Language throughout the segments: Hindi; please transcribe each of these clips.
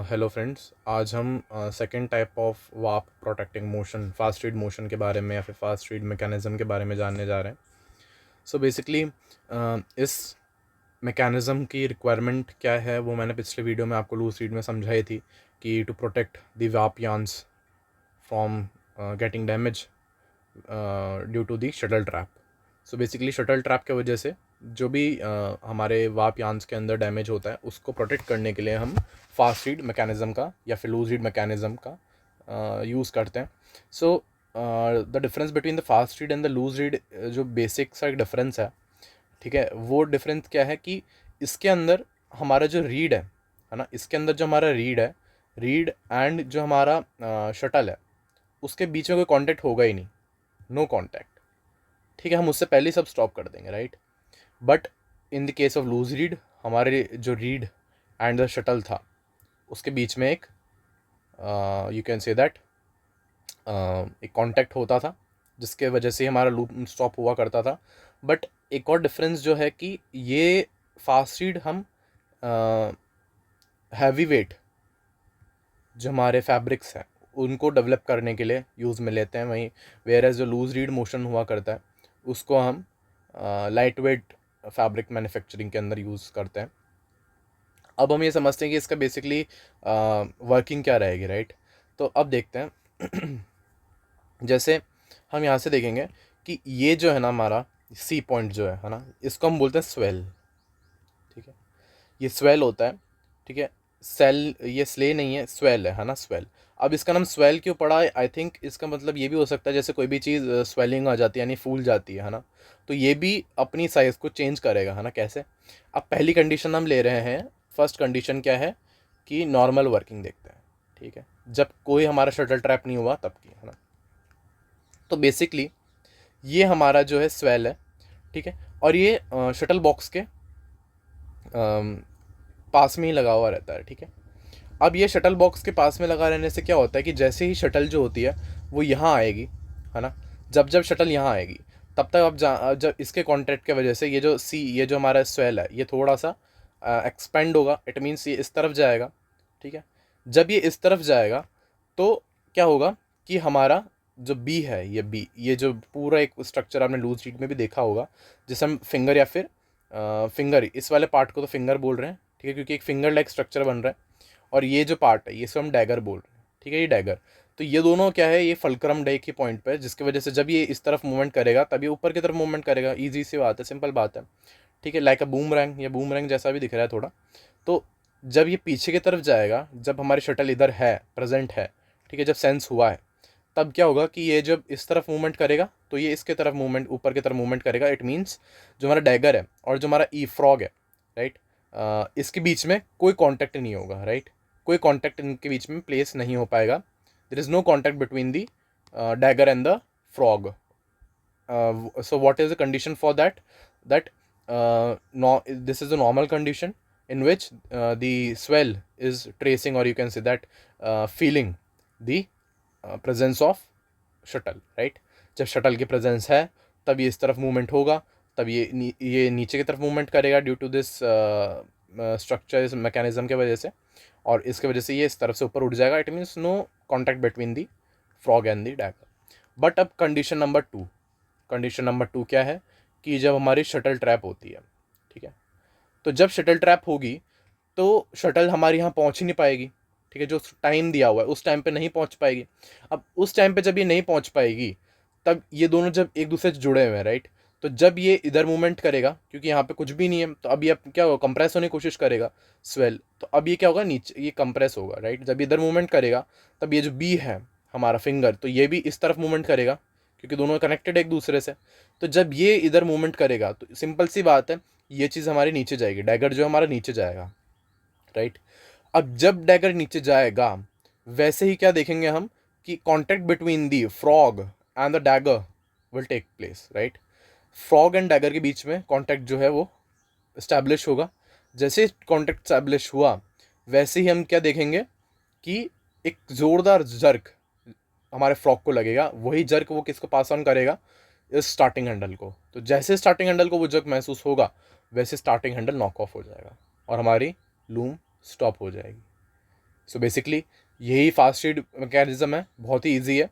हेलो फ्रेंड्स, आज हम second type of warp protecting motion, fast read motion के बारे में या फिर फास्ट रीड मैकेनिज़्म के बारे में जानने जा रहे हैं। सो बेसिकली इस मैकेनिज़्म की रिक्वायरमेंट क्या है वो मैंने पिछले वीडियो में आपको लूज रीड में समझाई थी कि to protect the warp yarns from getting damage due to the shuttle trap. So basically shuttle trap की वजह से जो भी हमारे वार्प यार्न्स के अंदर डैमेज होता है उसको प्रोटेक्ट करने के लिए हम फास्ट रीड मैकेनिज़्म का या फिर लूज रीड मैकेनिज़्म का यूज़ करते हैं। So the difference between the fast reed and the loose reed, जो बेसिक सा एक डिफरेंस है, ठीक है, वो डिफरेंस क्या है कि इसके अंदर हमारा जो रीड है ना, इसके अंदर जो हमारा रीड है, रीड एंड जो हमारा शटल है, उसके बीच में कोई कांटेक्ट होगा ही नहीं, नो कांटेक्ट। ठीक है, हम उससे पहले ही सब स्टॉप कर देंगे, right. But in the case of loose reed, हमारे जो रीड एंड द शटल था उसके बीच में एक यू कैन से दैट एक कांटेक्ट होता था, जिसके वजह से हमारा लूप स्टॉप हुआ करता था। बट एक और डिफरेंस जो है कि ये फास्ट रीड हम हैवी वेट जो हमारे फैब्रिक्स हैं उनको डेवलप करने के लिए यूज़ में लेते हैं, वहीं वेयर एज जो लूज रीड मोशन हुआ करता है उसको हम लाइट वेट फैब्रिक मैन्युफैक्चरिंग के अंदर यूज़ करते हैं। अब हम ये समझते हैं कि इसका बेसिकली वर्किंग क्या रहेगी, राइट। तो अब देखते हैं जैसे हम यहाँ से देखेंगे कि ये जो है ना हमारा सी पॉइंट जो है ना, इसको हम बोलते हैं स्वेल। ठीक है, ये स्वेल होता है, ठीक है। सेल, ये स्ले नहीं है, स्वेल है ना, स्वेल। अब इसका नाम स्वेल क्यों पड़ा है? आई थिंक इसका मतलब ये भी हो सकता है जैसे कोई भी चीज़ स्वेलिंग आ जाती है यानी फूल जाती है ना, तो ये भी अपनी साइज़ को चेंज करेगा, है ना। कैसे? अब पहली कंडीशन हम ले रहे हैं, फर्स्ट कंडीशन क्या है कि नॉर्मल वर्किंग देखते हैं, ठीक है, जब कोई हमारा शटल ट्रैप नहीं हुआ तब की, है ना। तो बेसिकली ये हमारा जो है स्वेल है, ठीक है, और ये शटल बॉक्स के पास में ही लगा हुआ रहता है, ठीक है। अब ये शटल बॉक्स के पास में लगा रहने से क्या होता है कि जैसे ही शटल जो होती है वो यहाँ आएगी, है ना, जब जब शटल यहाँ आएगी तब तक जब इसके कॉन्टैक्ट की वजह से ये जो ये जो हमारा स्वेल है ये थोड़ा सा एक्सपेंड होगा, इट मीन्स ये इस तरफ जाएगा, ठीक है। जब ये इस तरफ जाएगा तो क्या होगा कि हमारा जो बी है, ये बी, ये जो पूरा एक स्ट्रक्चर आपने लूज रीड में भी देखा होगा, जिसे हम फिंगर या फिर फिंगर, इस वाले पार्ट को तो फिंगर बोल रहे हैं, ठीक है, क्योंकि एक फिंगर लाइक स्ट्रक्चर बन रहा है। और ये जो पार्ट है ये इसको हम डैगर बोल रहे हैं, ठीक है, ये डैगर। तो ये दोनों क्या है, ये फलक्रम डे की पॉइंट पे, जिसकी वजह से जब ये इस तरफ मूवमेंट करेगा तब ये ऊपर की तरफ मूवमेंट करेगा। ईजी सी बात है, सिंपल बात है, ठीक है, लाइक अ बूमरैंग, या बूमरैंग जैसा भी दिख रहा है थोड़ा। तो जब ये पीछे की तरफ जाएगा, जब हमारी शटल इधर है, प्रेजेंट है, ठीक है, जब सेंस हुआ है, तब क्या होगा कि ये जब इस तरफ मूवमेंट करेगा तो ये इसके तरफ मूवमेंट, ऊपर की तरफ मूवमेंट करेगा। इट मीन्स जो हमारा डैगर है और जो हमारा ई फ्रॉग है, राइट, इसके बीच में कोई कॉन्टैक्ट नहीं होगा, राइट, कोई कॉन्टैक्ट इनके बीच में प्लेस नहीं हो पाएगा। There is no contact between the dagger and the frog. So what is the condition for that? That no, this is a normal condition in which the swell is tracing, or you can say that feeling the presence of shuttle, right. जब शटल की प्रेजेंस है तब ये इस तरफ मूवमेंट होगा, तब ये नीचे की तरफ मूवमेंट करेगा ड्यू टू दिस स्ट्रक्चर, इस मैकेनिज्म के वजह से, और इसके वजह से ये इस तरफ से ऊपर उठ जाएगा। It means no contact between the frog and the dagger. But अब condition number two, condition number two क्या है कि जब हमारी शटल ट्रैप होती है, ठीक है, तो जब शटल ट्रैप होगी तो शटल हमारे यहाँ पहुँच ही नहीं पाएगी, ठीक है, जो टाइम दिया हुआ है उस टाइम पे नहीं पहुँच पाएगी। अब उस टाइम पे जब ये नहीं पहुँच पाएगी तब ये दोनों जब एक दूसरे से जुड़े हुए हैं, राइट, तो जब ये इधर मूवमेंट करेगा, क्योंकि यहाँ पे कुछ भी नहीं है, तो अब ये क्या होगा, कंप्रेस होने की कोशिश करेगा स्वेल, तो अब ये क्या होगा, नीचे ये कंप्रेस होगा, राइट। जब इधर मूवमेंट करेगा तब ये जो बी है हमारा फिंगर, तो ये भी इस तरफ मूवमेंट करेगा क्योंकि दोनों कनेक्टेड एक दूसरे से। तो जब ये इधर मूवमेंट करेगा तो सिंपल सी बात है, ये चीज़ हमारे नीचे जाएगी, डैगर जो हमारा नीचे जाएगा, राइट। अब जब डैगर नीचे जाएगा वैसे ही क्या देखेंगे हम कि contact between the frog and the dagger will take place, right. Frog and dagger के बीच में कॉन्टैक्ट जो है वो इस्टेब्लिश होगा। जैसे कॉन्टैक्ट इस्टेब्लिश हुआ वैसे ही हम क्या देखेंगे कि एक ज़ोरदार जर्क हमारे फ्रॉग को लगेगा। वही जर्क वो किसको पास ऑन करेगा, इस स्टार्टिंग हैंडल को। तो जैसे स्टार्टिंग हैंडल को वो जर्क महसूस होगा वैसे स्टार्टिंग हैंडल नॉक ऑफ हो जाएगा और हमारी लूम स्टॉप हो जाएगी। सो बेसिकली यही फास्ट रीड मैकेनिज्म है, बहुत ही ईजी है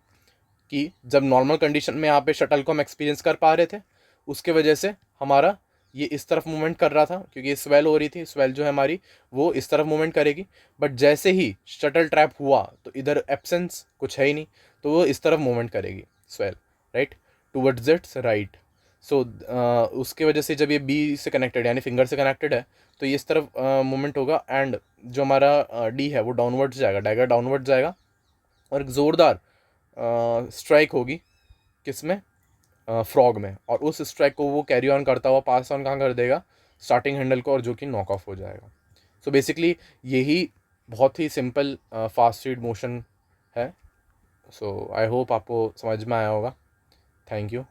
कि जब नॉर्मल कंडीशन में यहाँ पे शटल को हम एक्सपीरियंस कर पा रहे थे, उसके वजह से हमारा ये इस तरफ मूवमेंट कर रहा था क्योंकि ये स्वेल हो रही थी, स्वेल जो है हमारी वो इस तरफ मूवमेंट करेगी। बट जैसे ही शटल ट्रैप हुआ तो इधर एब्सेंस कुछ है ही नहीं, तो वो इस तरफ मूवमेंट करेगी swell, right, towards its right. So उसके वजह से जब ये बी से कनेक्टेड यानी फिंगर से कनेक्टेड है तो ये इस तरफ मूवमेंट होगा, एंड जो हमारा डी है वो डाउनवर्ड्स जाएगा, डैगर डाउनवर्ड्स जाएगा और एक ज़ोरदार स्ट्राइक होगी किसमें, फ्रॉग में, और उस स्ट्राइक को वो कैरी ऑन करता हुआ पास ऑन कहाँ कर देगा, स्टार्टिंग हैंडल को, और जो कि नॉक ऑफ हो जाएगा। सो बेसिकली यही बहुत ही सिंपल फास्ट रीड मोशन है। सो आई होप आपको समझ में आया होगा। Thank you.